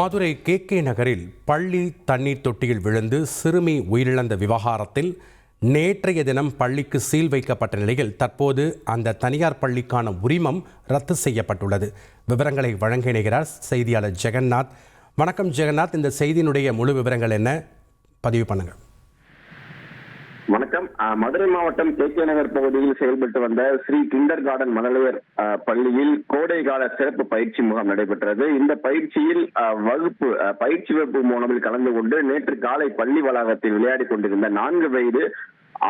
Madurai K நகரில் பள்ளி தண்ணீர் தொட்டியில் விழுந்து சிறுமி உயிரிழந்த விவகாரத்தில் நேற்றைய தினம் பள்ளிக்கு சீல் வைக்கப்பட்ட நிலையில் தற்போது அந்த தனியார் பள்ளிக்கான உரிமம் ரத்து செய்யப்பட்டுள்ளது. விவரங்களை வழங்க இணைகிறார் செய்தியாளர் ஜெகநாத். வணக்கம் ஜெகநாத், இந்த செய்தியினுடைய முழு விவரங்கள் என்ன, பதிவு பண்ணுங்க. வணக்கம். மதுரை மாவட்டம் கே நகர் பகுதியில் செயல்பட்டு வந்த ஸ்ரீ கிண்டர் கார்டன் மழலையர் பள்ளியில் கோடை கால சிறப்பு பயிற்சி முகாம் நடைபெற்றது. இந்த பயிற்சியில் பயிற்சி வகுப்பு மூலமில் கலந்து கொண்டு நேற்று காலை பள்ளி வளாகத்தில் விளையாடி கொண்டிருந்த 4 வயது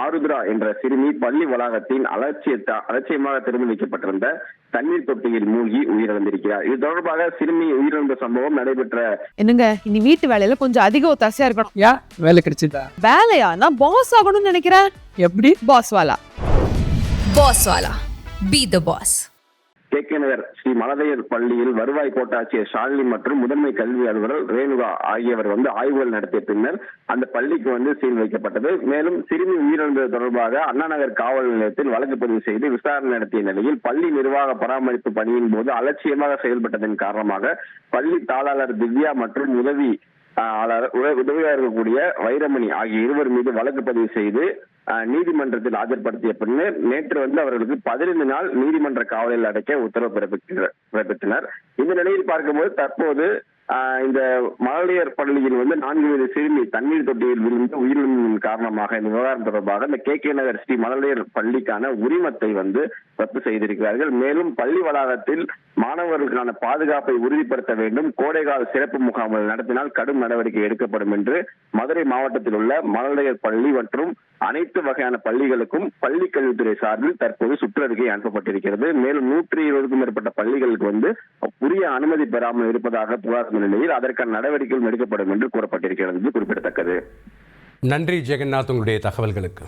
ஆருத்ரா என்ற சிறுமி பள்ளி வளாகத்தின் அலட்சியமாக திறந்து வைக்கப்பட்டிருந்த தண்ணீர் தொட்டியில் மூழ்கி உயிரிழந்திருக்கிறார். இது தொடர்பாக சிறுமி உயிரிழந்த சம்பவம் நடைபெற்ற என்னங்க இனி வீட்டு வேலையில கொஞ்சம் அதிக ஒத்தாசையா இருக்கணும். வேலை கிடைச்சதா? வேலையா? நான் பாஸ் ஆகணும்னு நினைக்கிறேன். எப்படி? பாஸ் வாலா பி தி பாஸ். கே நகர் ஸ்ரீ மழலையர் பள்ளியில் வருவாய் கோட்டாட்சியர் ஷாலினி மற்றும் முதன்மை கல்வி அலுவலர் ரேணுகா ஆகியவர் ஆய்வுகள் நடத்திய பின்னர் அந்த பள்ளிக்கு சீல் வைக்கப்பட்டது. மேலும் சிறுமி உயிரிழந்தது தொடர்பாக அண்ணா நகர் காவல் நிலையத்தில் வழக்கு பதிவு செய்து விசாரணை நடத்திய நிலையில் பள்ளி நிர்வாக பராமரிப்பு பணியின் போது அலட்சியமாக செயல்பட்டதன் காரணமாக பள்ளி தாளாளர் திவ்யா மற்றும் உதவியாக இருக்கக்கூடிய வைரமணி ஆகிய இருவர் மீது வழக்கு பதிவு செய்து நீதிமன்றத்தில் ஆஜர்படுத்திய பின்னர் நேற்று அவர்களுக்கு 15 நாள் நீதிமன்ற காவலில் அடைக்க உத்தரவு பிறப்பித்தனர். இந்த நிலையில் பார்க்கும்போது தற்போது இந்த மழலையர் பள்ளியில் 4 வயது சிறுமி தண்ணீர் தொட்டியில் விழுந்து உயிரிழந்ததன் காரணமாக இந்த விவகாரம் தொடர்பாக இந்த கே நகர் ஸ்ரீ மழலையர் பள்ளிக்கான உரிமத்தை ரத்து செய்திருக்கிறார்கள். மேலும் பள்ளி வளாகத்தில் மாணவர்களுக்கான பாதுகாப்பை உறுதிப்படுத்த வேண்டும், கோடைகால சிறப்பு முகாம்கள் நடத்தினால் கடும் நடவடிக்கை எடுக்கப்படும் என்று மதுரை மாவட்டத்தில் உள்ள மழலையர் பள்ளி மற்றும் அனைத்து வகையான பள்ளிகளுக்கும் பள்ளி கல்வித்துறை சார்பில் தற்போது சுற்றறிக்கை அனுப்பப்பட்டிருக்கிறது. மேலும் 120க்கும் மேற்பட்ட பள்ளிகளுக்கு உரிய அனுமதி பெறாமல் இருப்பதாக புகார் நிலையில் அதற்கான நடவடிக்கைகள் எடுக்கப்படும் என்று கூறப்பட்டிருக்கிறது. குறிப்பிடத்தக்கது. நன்றி ஜெகநாத், உங்களுடைய தகவல்களுக்கு.